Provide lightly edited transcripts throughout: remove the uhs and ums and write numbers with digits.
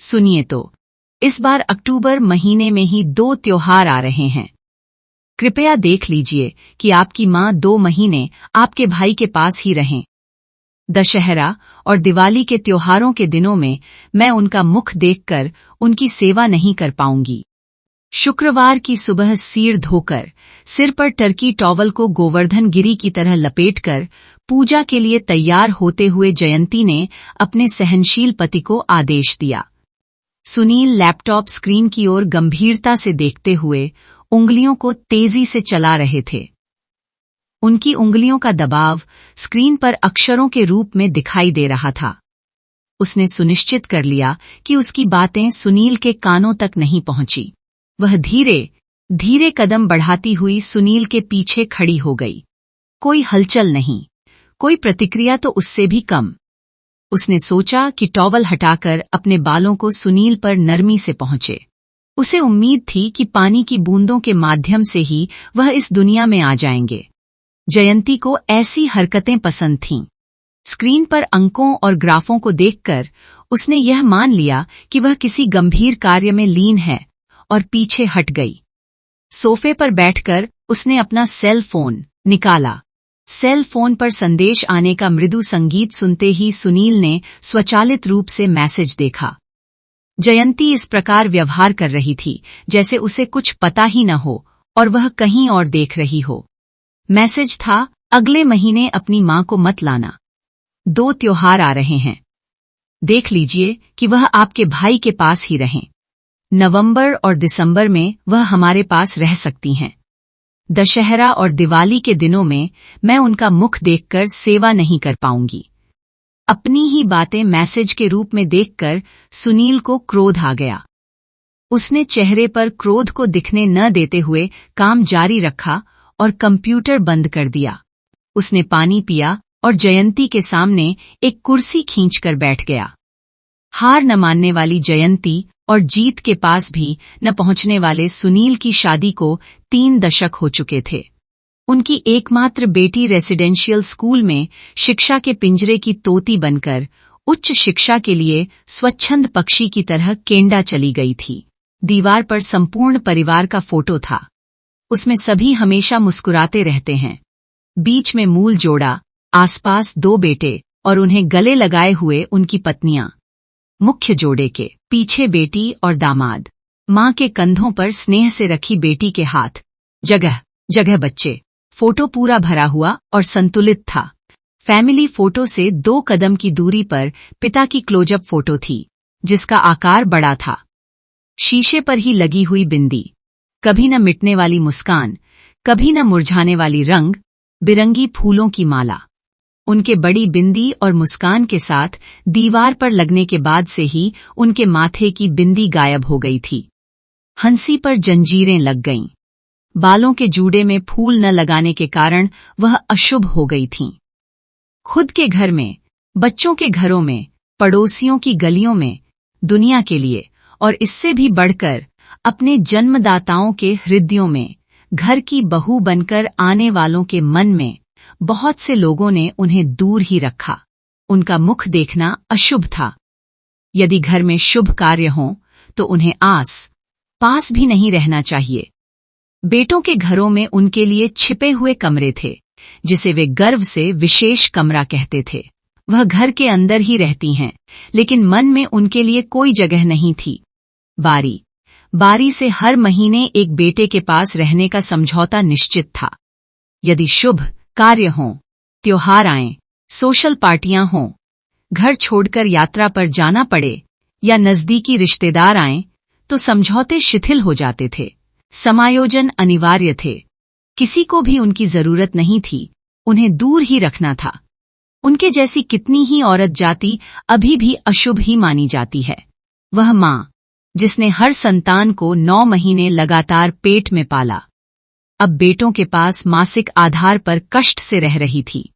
सुनिए तो, इस बार अक्टूबर महीने में ही 2 त्योहार आ रहे हैं। कृपया देख लीजिए कि आपकी माँ 2 महीने आपके भाई के पास ही रहें। दशहरा और दिवाली के त्योहारों के दिनों में मैं उनका मुख देखकर उनकी सेवा नहीं कर पाऊंगी। शुक्रवार की सुबह सिर धोकर, सिर पर टर्की टॉवल को गोवर्धन गिरी की तरह लपेटकर पूजा के लिए तैयार होते हुए जयंती ने अपने सहनशील पति को आदेश दिया। सुनील लैपटॉप स्क्रीन की ओर गंभीरता से देखते हुए उंगलियों को तेजी से चला रहे थे। उनकी उंगलियों का दबाव स्क्रीन पर अक्षरों के रूप में दिखाई दे रहा था। उसने सुनिश्चित कर लिया कि उसकी बातें सुनील के कानों तक नहीं पहुंची। वह धीरे धीरे कदम बढ़ाती हुई सुनील के पीछे खड़ी हो गई। कोई हलचल नहीं, कोई प्रतिक्रिया तो उससे भी कम। उसने सोचा कि टॉवल हटाकर अपने बालों को सुनील पर नरमी से पहुंचे। उसे उम्मीद थी कि पानी की बूंदों के माध्यम से ही वह इस दुनिया में आ जाएंगे। जयंती को ऐसी हरकतें पसंद थीं। स्क्रीन पर अंकों और ग्राफों को देखकर उसने यह मान लिया कि वह किसी गंभीर कार्य में लीन है और पीछे हट गई। सोफे पर बैठकर उसने अपना सेल फोन निकाला। सेल फोन पर संदेश आने का मृदु संगीत सुनते ही सुनील ने स्वचालित रूप से मैसेज देखा। जयंती इस प्रकार व्यवहार कर रही थी जैसे उसे कुछ पता ही न हो और वह कहीं और देख रही हो। मैसेज था, अगले महीने अपनी मां को मत लाना। 2 त्योहार आ रहे हैं। देख लीजिए कि वह आपके भाई के पास ही रहें। नवंबर और दिसंबर में वह हमारे पास रह सकती हैं। दशहरा और दिवाली के दिनों में मैं उनका मुख देखकर सेवा नहीं कर पाऊंगी। अपनी ही बातें मैसेज के रूप में देखकर सुनील को क्रोध आ गया। उसने चेहरे पर क्रोध को दिखने न देते हुए काम जारी रखा और कंप्यूटर बंद कर दिया। उसने पानी पिया और जयंती के सामने एक कुर्सी खींचकर बैठ गया। हार न मानने वाली जयंती और जीत के पास भी न पहुंचने वाले सुनील की शादी को 3 दशक हो चुके थे। उनकी एकमात्र बेटी रेसिडेंशियल स्कूल में शिक्षा के पिंजरे की तोती बनकर उच्च शिक्षा के लिए स्वच्छंद पक्षी की तरह केंडा चली गई थी। दीवार पर संपूर्ण परिवार का फोटो था। उसमें सभी हमेशा मुस्कुराते रहते हैं। बीच में मूल जोड़ा, आसपास 2 बेटे और उन्हें गले लगाए हुए उनकी पत्नियां। मुख्य जोड़े के पीछे बेटी और दामाद। मां के कंधों पर स्नेह से रखी बेटी के हाथ। जगह जगह बच्चे। फोटो पूरा भरा हुआ और संतुलित था। फैमिली फोटो से 2 कदम की दूरी पर पिता की क्लोजअप फोटो थी, जिसका आकार बड़ा था। शीशे पर ही लगी हुई बिंदी, कभी न मिटने वाली मुस्कान, कभी न मुरझाने वाली रंग बिरंगी फूलों की माला। उनके बड़ी बिंदी और मुस्कान के साथ दीवार पर लगने के बाद से ही उनके माथे की बिंदी गायब हो गई थी। हंसी पर जंजीरें लग गईं। बालों के जूड़े में फूल न लगाने के कारण वह अशुभ हो गई थीं। खुद के घर में, बच्चों के घरों में, पड़ोसियों की गलियों में, दुनिया के लिए और इससे भी बढ़कर अपने जन्मदाताओं के हृदयों में, घर की बहू बनकर आने वालों के मन में बहुत से लोगों ने उन्हें दूर ही रखा। उनका मुख देखना अशुभ था। यदि घर में शुभ कार्य हों तो उन्हें आस पास भी नहीं रहना चाहिए। बेटों के घरों में उनके लिए छिपे हुए कमरे थे, जिसे वे गर्व से विशेष कमरा कहते थे। वह घर के अंदर ही रहती हैं, लेकिन मन में उनके लिए कोई जगह नहीं थी। बारी बारी से हर महीने एक बेटे के पास रहने का समझौता निश्चित था। यदि शुभ कार्य हों, त्योहार आएं, सोशल पार्टियां हों, घर छोड़कर यात्रा पर जाना पड़े या नजदीकी रिश्तेदार आएं, तो समझौते शिथिल हो जाते थे। समायोजन अनिवार्य थे। किसी को भी उनकी जरूरत नहीं थी, उन्हें दूर ही रखना था। उनके जैसी कितनी ही औरत जाति अभी भी अशुभ ही मानी जाती है। वह मां, जिसने हर संतान को 9 महीने लगातार पेट में पाला, अब बेटों के पास मासिक आधार पर कष्ट से रह रही थी।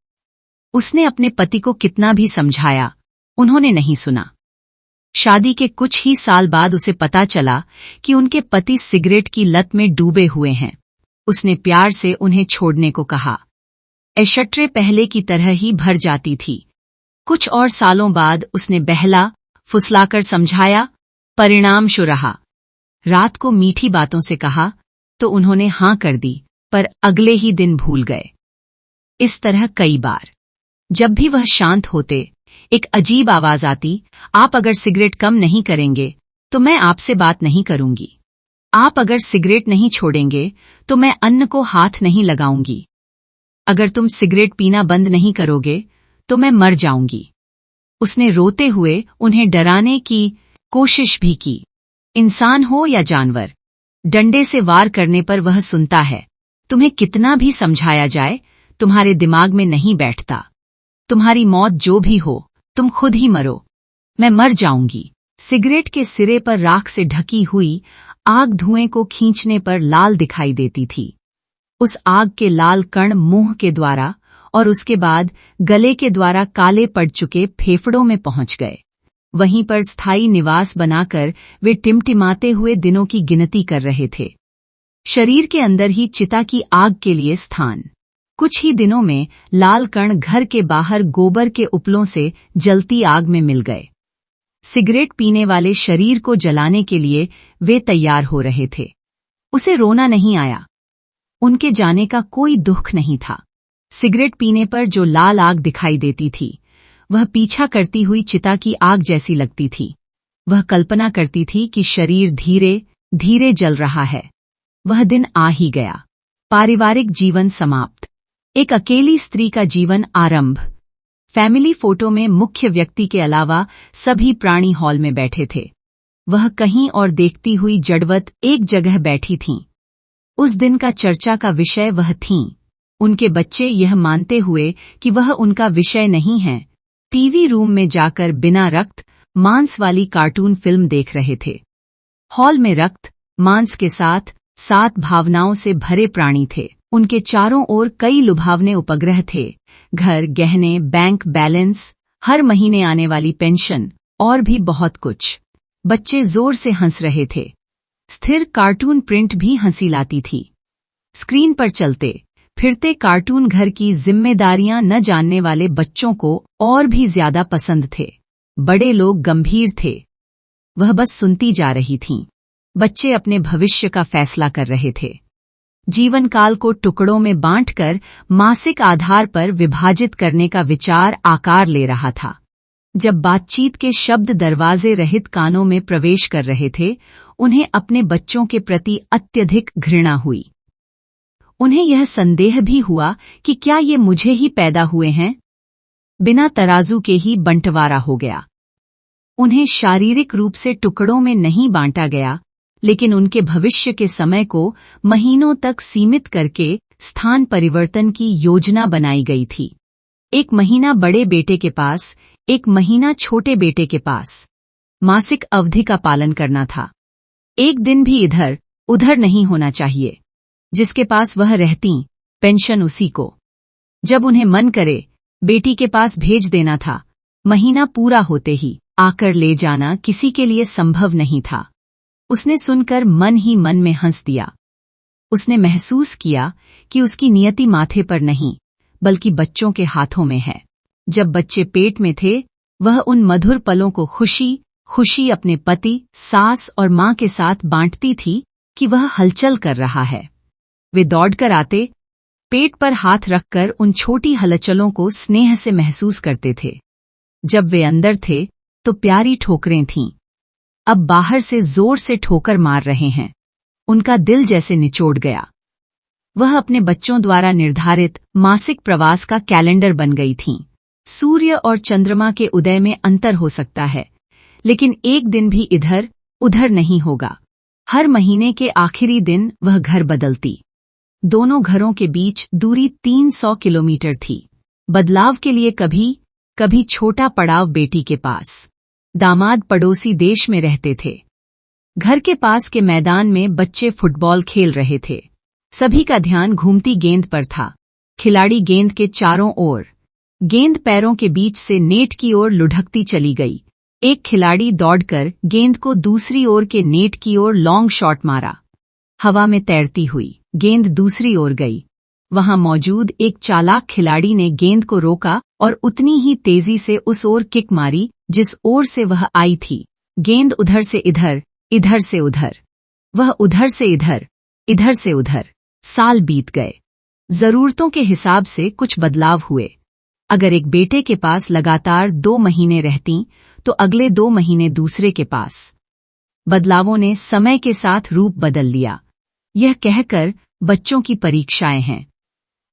उसने अपने पति को कितना भी समझाया, उन्होंने नहीं सुना। शादी के कुछ ही साल बाद उसे पता चला कि उनके पति सिगरेट की लत में डूबे हुए हैं। उसने प्यार से उन्हें छोड़ने को कहा। ऐशट्रे पहले की तरह ही भर जाती थी। कुछ और सालों बाद उसने बहला फुसलाकर समझाया, परिणाम शो रहा। रात को मीठी बातों से कहा तो उन्होंने हाँ कर दी, पर अगले ही दिन भूल गए। इस तरह कई बार। जब भी वह शांत होते, एक अजीब आवाज आती, आप अगर सिगरेट कम नहीं करेंगे तो मैं आपसे बात नहीं करूंगी। आप अगर सिगरेट नहीं छोड़ेंगे तो मैं अन्न को हाथ नहीं लगाऊंगी। अगर तुम सिगरेट पीना बंद नहीं करोगे तो मैं मर जाऊंगी। उसने रोते हुए उन्हें डराने की कोशिश भी की। इंसान हो या जानवर, डंडे से वार करने पर वह सुनता है। तुम्हें कितना भी समझाया जाए, तुम्हारे दिमाग में नहीं बैठता। तुम्हारी मौत जो भी हो, तुम खुद ही मरो। मैं मर जाऊंगी। सिगरेट के सिरे पर राख से ढकी हुई आग धुएं को खींचने पर लाल दिखाई देती थी। उस आग के लाल कण मुंह के द्वारा और उसके बाद गले के द्वारा काले पड़ चुके फेफड़ों में पहुंच गए। वहीं पर स्थायी निवास बनाकर वे टिमटिमाते हुए दिनों की गिनती कर रहे थे। शरीर के अंदर ही चिता की आग के लिए स्थान। कुछ ही दिनों में लाल कण घर के बाहर गोबर के उपलों से जलती आग में मिल गए। सिगरेट पीने वाले शरीर को जलाने के लिए वे तैयार हो रहे थे। उसे रोना नहीं आया। उनके जाने का कोई दुख नहीं था। सिगरेट पीने पर जो लाल आग दिखाई देती थी, वह पीछा करती हुई चिता की आग जैसी लगती थी। वह कल्पना करती थी कि शरीर धीरे धीरे जल रहा है। वह दिन आ ही गया। पारिवारिक जीवन समाप्त। एक अकेली स्त्री का जीवन आरंभ। फैमिली फोटो में मुख्य व्यक्ति के अलावा सभी प्राणी हॉल में बैठे थे। वह कहीं और देखती हुई जड़वत एक जगह बैठी थीं। उस दिन का चर्चा का विषय वह थीं। उनके बच्चे यह मानते हुए कि वह उनका विषय नहीं है, टीवी रूम में जाकर बिना रक्त मांस वाली कार्टून फिल्म देख रहे थे। हॉल में रक्त मांस के साथ सात भावनाओं से भरे प्राणी थे। उनके चारों ओर कई लुभावने उपग्रह थे, घर, गहने, बैंक बैलेंस, हर महीने आने वाली पेंशन और भी बहुत कुछ। बच्चे जोर से हंस रहे थे। स्थिर कार्टून प्रिंट भी हंसी लाती थी। स्क्रीन पर चलते फिरते कार्टून घर की जिम्मेदारियां न जानने वाले बच्चों को और भी ज्यादा पसंद थे। बड़े लोग गंभीर थे। वह बस सुनती जा रही थीं। बच्चे अपने भविष्य का फैसला कर रहे थे। जीवन काल को टुकड़ों में बांटकर मासिक आधार पर विभाजित करने का विचार आकार ले रहा था। जब बातचीत के शब्द दरवाजे रहित कानों में प्रवेश कर रहे थे, उन्हें अपने बच्चों के प्रति अत्यधिक घृणा हुई। उन्हें यह संदेह भी हुआ कि क्या ये मुझे ही पैदा हुए हैं। बिना तराजू के ही बंटवारा हो गया। उन्हें शारीरिक रूप से टुकड़ों में नहीं बांटा गया, लेकिन उनके भविष्य के समय को महीनों तक सीमित करके स्थान परिवर्तन की योजना बनाई गई थी। एक महीना बड़े बेटे के पास, एक महीना छोटे बेटे के पास। मासिक अवधि का पालन करना था। एक दिन भी इधर उधर नहीं होना चाहिए। जिसके पास वह रहती, पेंशन उसी को। जब उन्हें मन करे, बेटी के पास भेज देना था। महीना पूरा होते ही आकर ले जाना किसी के लिए संभव नहीं था। उसने सुनकर मन ही मन में हंस दिया। उसने महसूस किया कि उसकी नियति माथे पर नहीं, बल्कि बच्चों के हाथों में है। जब बच्चे पेट में थे, वह उन मधुर पलों को खुशी खुशी अपने पति, सास और मां के साथ बांटती थी कि वह हलचल कर रहा है। वे दौड़कर आते, पेट पर हाथ रखकर उन छोटी हलचलों को स्नेह से महसूस करते थे। जब वे अंदर थे तो प्यारी ठोकरें थीं। अब बाहर से जोर से ठोकर मार रहे हैं। उनका दिल जैसे निचोड़ गया। वह अपने बच्चों द्वारा निर्धारित मासिक प्रवास का कैलेंडर बन गई थीं। सूर्य और चंद्रमा के उदय में अंतर हो सकता है, लेकिन एक दिन भी इधर उधर नहीं होगा। हर महीने के आखिरी दिन वह घर बदलती। दोनों घरों के बीच दूरी 300 किलोमीटर थी। बदलाव के लिए कभी कभी छोटा पड़ाव बेटी के पास। दामाद पड़ोसी देश में रहते थे। घर के पास के मैदान में बच्चे फुटबॉल खेल रहे थे। सभी का ध्यान घूमती गेंद पर था। खिलाड़ी गेंद के चारों ओर, गेंद पैरों के बीच से नेट की ओर लुढ़कती चली गई। एक खिलाड़ी दौड़कर गेंद को दूसरी ओर के नेट की ओर लॉन्ग शॉट मारा। हवा में तैरती हुई गेंद दूसरी ओर गई। वहां मौजूद एक चालाक खिलाड़ी ने गेंद को रोका और उतनी ही तेजी से उस ओर किक मारी जिस ओर से वह आई थी। गेंद उधर से इधर, इधर से उधर, वह उधर से इधर, इधर से उधर। साल बीत गए। जरूरतों के हिसाब से कुछ बदलाव हुए। अगर एक बेटे के पास लगातार 2 महीने रहती तो अगले 2 महीने दूसरे के पास। बदलावों ने समय के साथ रूप बदल लिया। यह कहकर बच्चों की परीक्षाएं हैं।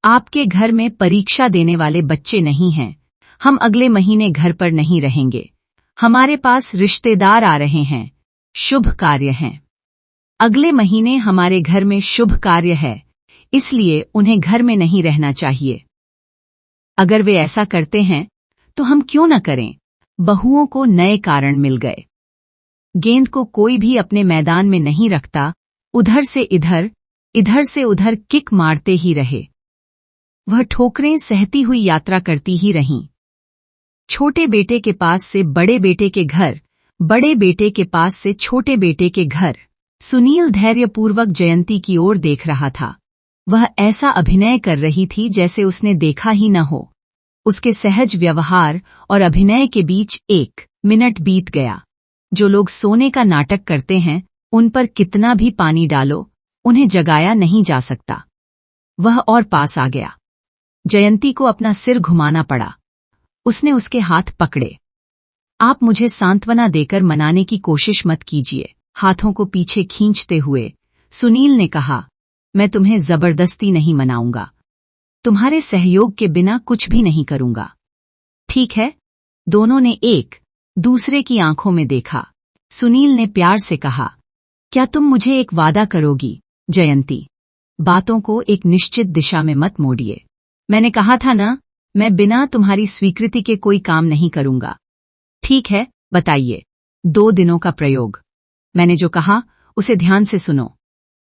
आपके घर में परीक्षा देने वाले बच्चे नहीं हैं। हम अगले महीने घर पर नहीं रहेंगे। हमारे पास रिश्तेदार आ रहे हैं। शुभ कार्य हैं। अगले महीने हमारे घर में शुभ कार्य है, इसलिए उन्हें घर में नहीं रहना चाहिए। अगर वे ऐसा करते हैं तो हम क्यों न करें? बहुओं को नए कारण मिल गए। गेंद को कोई भी अपने मैदान में नहीं रखता, उधर से इधर, इधर से उधर किक मारते ही रहे। वह ठोकरें सहती हुई यात्रा करती ही रहीं। छोटे बेटे के पास से बड़े बेटे के घर, बड़े बेटे के पास से छोटे बेटे के घर। सुनील धैर्यपूर्वक जयंती की ओर देख रहा था। वह ऐसा अभिनय कर रही थी जैसे उसने देखा ही न हो। उसके सहज व्यवहार और अभिनय के बीच 1 मिनट बीत गया। जो लोग सोने का नाटक करते हैं, उन पर कितना भी पानी डालो, उन्हें जगाया नहीं जा सकता। वह और पास आ गया। जयंती को अपना सिर घुमाना पड़ा। उसने उसके हाथ पकड़े। आप मुझे सांत्वना देकर मनाने की कोशिश मत कीजिए। हाथों को पीछे खींचते हुए सुनील ने कहा, मैं तुम्हें जबरदस्ती नहीं मनाऊंगा। तुम्हारे सहयोग के बिना कुछ भी नहीं करूंगा। ठीक है? दोनों ने एक दूसरे की आंखों में देखा। सुनील ने प्यार से कहा, क्या तुम मुझे एक वादा करोगी, जयंती? बातों को एक निश्चित दिशा में मत मोड़िए। मैंने कहा था ना, मैं बिना तुम्हारी स्वीकृति के कोई काम नहीं करूंगा। ठीक है, बताइए। 2 दिनों का प्रयोग। मैंने जो कहा उसे ध्यान से सुनो।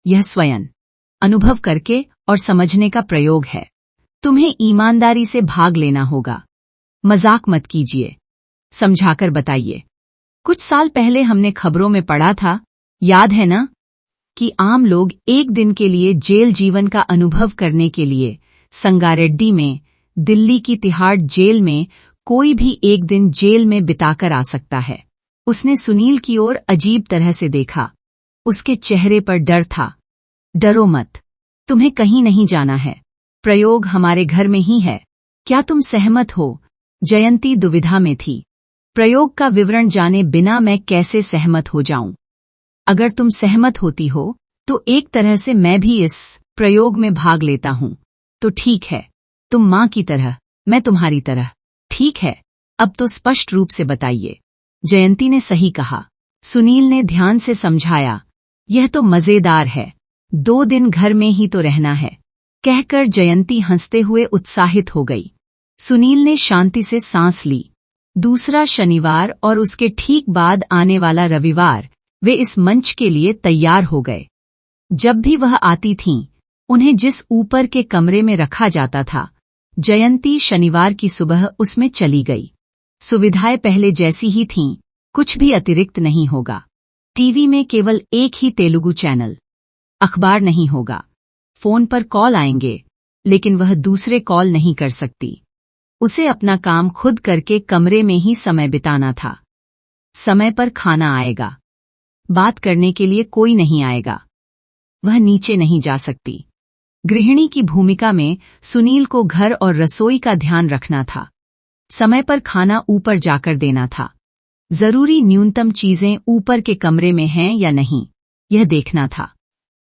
यह स्वयं अनुभव करके और समझने का प्रयोग है। तुम्हें ईमानदारी से भाग लेना होगा। मजाक मत कीजिए। समझाकर बताइए। कुछ साल पहले हमने खबरों में पढ़ा था, याद है ना, कि आम लोग एक दिन के लिए जेल जीवन का अनुभव करने के लिए संगारेड्डी में, दिल्ली की तिहाड़ जेल में कोई भी एक दिन जेल में बिताकर आ सकता है। उसने सुनील की ओर अजीब तरह से देखा। उसके चेहरे पर डर था। डरो मत, तुम्हें कहीं नहीं जाना है। प्रयोग हमारे घर में ही है। क्या तुम सहमत हो? जयंती दुविधा में थी। प्रयोग का विवरण जाने बिना मैं कैसे सहमत हो जाऊं? अगर तुम सहमत होती हो तो एक तरह से मैं भी इस प्रयोग में भाग लेता हूं। तो ठीक है, तुम मां की तरह, मैं तुम्हारी तरह। ठीक है, अब तो स्पष्ट रूप से बताइए। जयंती ने सही कहा। सुनील ने ध्यान से समझाया। यह तो मजेदार है। 2 दिन घर में ही तो रहना है, कहकर जयंती हंसते हुए उत्साहित हो गई। सुनील ने शांति से सांस ली। दूसरा शनिवार और उसके ठीक बाद आने वाला रविवार वे इस मंच के लिए तैयार हो गए। जब भी वह आती थीं, उन्हें जिस ऊपर के कमरे में रखा जाता था, जयंती शनिवार की सुबह उसमें चली गई। सुविधाएं पहले जैसी ही थीं, कुछ भी अतिरिक्त नहीं होगा। टीवी में केवल एक ही तेलुगु चैनल। अखबार नहीं होगा। फोन पर कॉल आएंगे, लेकिन वह दूसरे कॉल नहीं कर सकती। उसे अपना काम खुद करके कमरे में ही समय बिताना था। समय पर खाना आएगा। बात करने के लिए कोई नहीं आएगा। वह नीचे नहीं जा सकती। गृहिणी की भूमिका में सुनील को घर और रसोई का ध्यान रखना था। समय पर खाना ऊपर जाकर देना था। जरूरी न्यूनतम चीजें ऊपर के कमरे में हैं या नहीं, यह देखना था।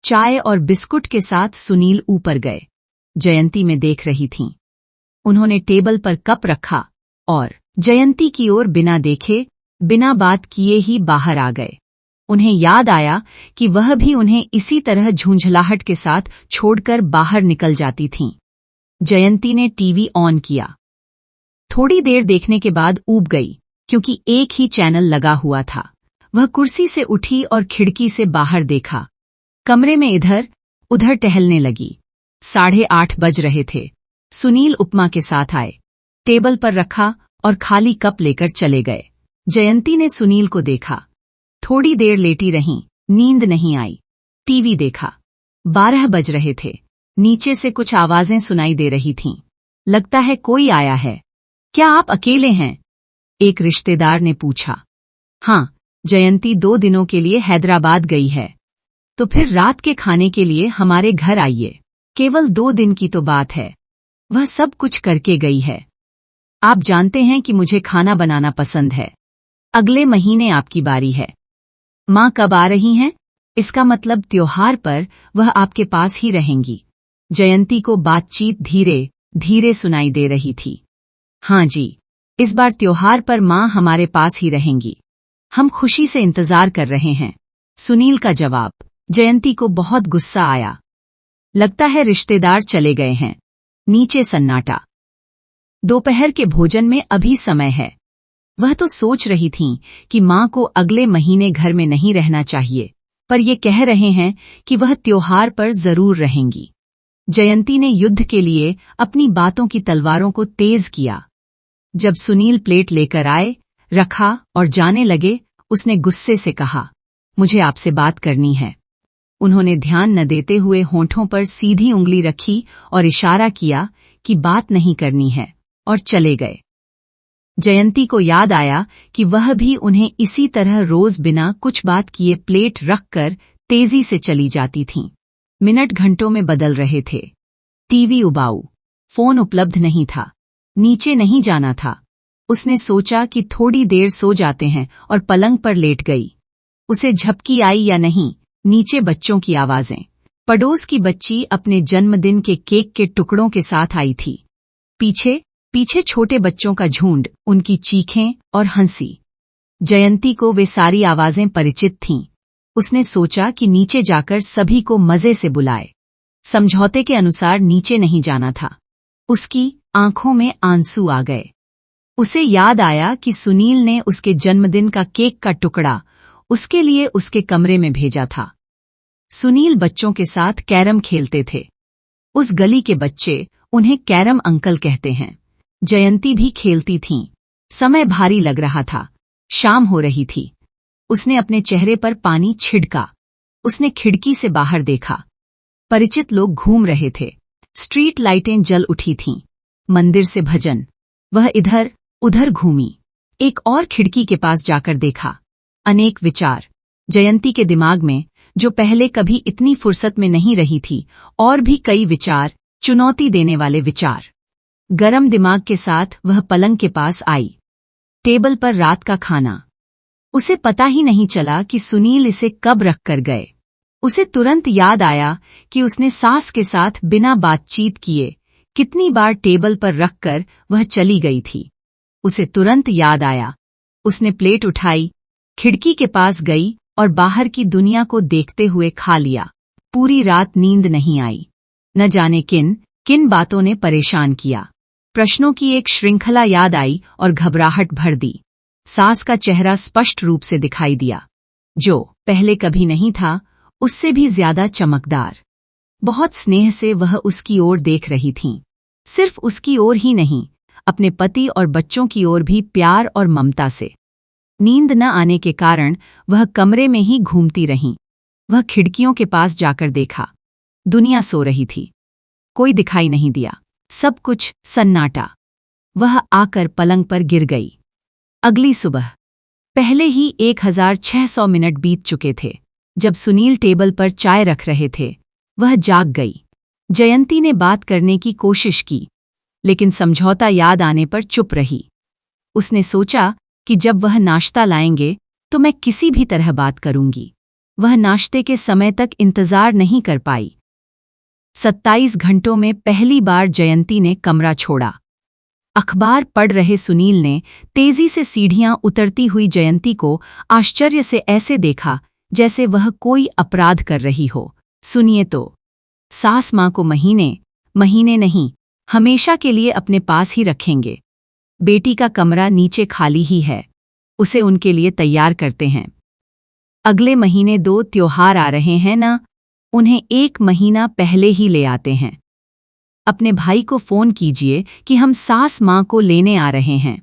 चाय और बिस्कुट के साथ सुनील ऊपर गए। जयंती में देख रही थीं। उन्होंने टेबल पर कप रखा और जयंती की ओर बिना देखे, बिना बात किए ही बाहर आ गए। उन्हें याद आया कि वह भी उन्हें इसी तरह झुंझलाहट के साथ छोड़कर बाहर निकल जाती थीं। जयंती ने टीवी ऑन किया। थोड़ी देर देखने के बाद ऊब गई, क्योंकि एक ही चैनल लगा हुआ था। वह कुर्सी से उठी और खिड़की से बाहर देखा। कमरे में इधर उधर टहलने लगी। 8:30 बज रहे थे। सुनील उपमा के साथ आए। टेबल पर रखा और खाली कप लेकर चले गए। जयंती ने सुनील को देखा। थोड़ी देर लेटी रहीं, नींद नहीं आई। टीवी देखा। 12 बज रहे थे। नीचे से कुछ आवाजें सुनाई दे रही थीं। लगता है कोई आया है। क्या आप अकेले हैं? एक रिश्तेदार ने पूछा। हाँ, जयंती 2 दिनों के लिए हैदराबाद गई है। तो फिर रात के खाने के लिए हमारे घर आइए। केवल 2 दिन की तो बात है। वह सब कुछ करके गई है। आप जानते हैं कि मुझे खाना बनाना पसंद है। अगले महीने आपकी बारी है। माँ कब आ रही हैं? इसका मतलब त्योहार पर वह आपके पास ही रहेंगी। जयंती को बातचीत धीरे धीरे सुनाई दे रही थी। हाँ जी, इस बार त्योहार पर माँ हमारे पास ही रहेंगी। हम खुशी से इंतजार कर रहे हैं। सुनील का जवाब। जयंती को बहुत गुस्सा आया। लगता है रिश्तेदार चले गए हैं। नीचे सन्नाटा। दोपहर के भोजन में अभी समय है। वह तो सोच रही थीं कि माँ को अगले महीने घर में नहीं रहना चाहिए, पर ये कह रहे हैं कि वह त्योहार पर जरूर रहेंगी। जयंती ने युद्ध के लिए अपनी बातों की तलवारों को तेज किया। जब सुनील प्लेट लेकर आए, रखा और जाने लगे, उसने गुस्से से कहा, मुझे आपसे बात करनी है। उन्होंने ध्यान न देते हुए होंठों पर सीधी उंगली रखी और इशारा किया कि बात नहीं करनी है, और चले गए। जयंती को याद आया कि वह भी उन्हें इसी तरह रोज बिना कुछ बात किए प्लेट रखकर तेजी से चली जाती थीं। मिनट घंटों में बदल रहे थे। टीवी उबाऊ, फोन उपलब्ध नहीं था, नीचे नहीं जाना था। उसने सोचा कि थोड़ी देर सो जाते हैं और पलंग पर लेट गई। उसे झपकी आई या नहीं, नीचे बच्चों की आवाजें। पड़ोस की बच्ची अपने जन्मदिन के केक के टुकड़ों के साथ आई थी। पीछे पीछे छोटे बच्चों का झुंड, उनकी चीखें और हंसी। जयंती को वे सारी आवाजें परिचित थीं। उसने सोचा कि नीचे जाकर सभी को मजे से बुलाए। समझौते के अनुसार नीचे नहीं जाना था। उसकी आंखों में आंसू आ गए। उसे याद आया कि सुनील ने उसके जन्मदिन का केक का टुकड़ा उसके लिए उसके कमरे में भेजा था। सुनील बच्चों के साथ कैरम खेलते थे। उस गली के बच्चे उन्हें कैरम अंकल कहते हैं। जयंती भी खेलती थीं। समय भारी लग रहा था। शाम हो रही थी। उसने अपने चेहरे पर पानी छिड़का। उसने खिड़की से बाहर देखा। परिचित लोग घूम रहे थे। स्ट्रीट लाइटें जल उठी थीं। मंदिर से भजन। वह इधर उधर घूमी। एक और खिड़की के पास जाकर देखा। अनेक विचार। जयंती के दिमाग में, जो पहले कभी इतनी फुर्सत में नहीं रही थी, और भी कई विचार, चुनौती देने वाले विचार। गरम दिमाग के साथ वह पलंग के पास आई। टेबल पर रात का खाना। उसे पता ही नहीं चला कि सुनील इसे कब रख कर गए। उसे तुरंत याद आया कि उसने सास के साथ बिना बातचीत किए कितनी बार टेबल पर रखकर वह चली गई थी। उसे तुरंत याद आया। उसने प्लेट उठाई, खिड़की के पास गई और बाहर की दुनिया को देखते हुए खा लिया। पूरी रात नींद नहीं आई। न जाने किन किन बातों ने परेशान किया। प्रश्नों की एक श्रृंखला याद आई और घबराहट भर दी। सास का चेहरा स्पष्ट रूप से दिखाई दिया, जो पहले कभी नहीं था, उससे भी ज्यादा चमकदार। बहुत स्नेह से वह उसकी ओर देख रही थीं। सिर्फ उसकी ओर ही नहीं, अपने पति और बच्चों की ओर भी प्यार और ममता से। नींद न आने के कारण वह कमरे में ही घूमती रहीं। वह खिड़कियों के पास जाकर देखा। दुनिया सो रही थी। कोई दिखाई नहीं दिया। सब कुछ सन्नाटा। वह आकर पलंग पर गिर गई। अगली सुबह। पहले ही 1600 मिनट बीत चुके थे। जब सुनील टेबल पर चाय रख रहे थे, वह जाग गई। जयंती ने बात करने की कोशिश की, लेकिन समझौता याद आने पर चुप रही। उसने सोचा कि जब वह नाश्ता लाएंगे तो मैं किसी भी तरह बात करूंगी। वह नाश्ते के समय तक इंतजार नहीं कर पाई। 27 घंटों में पहली बार जयंती ने कमरा छोड़ा। अखबार पढ़ रहे सुनील ने तेजी से सीढ़ियां उतरती हुई जयंती को आश्चर्य से ऐसे देखा जैसे वह कोई अपराध कर रही हो। सुनिए तो, सास माँ को महीने महीने नहीं, हमेशा के लिए अपने पास ही रखेंगे। बेटी का कमरा नीचे खाली ही है, उसे उनके लिए तैयार करते हैं। अगले महीने 2 त्योहार आ रहे हैं ना, उन्हें 1 महीना पहले ही ले आते हैं। अपने भाई को फोन कीजिए कि हम सास माँ को लेने आ रहे हैं।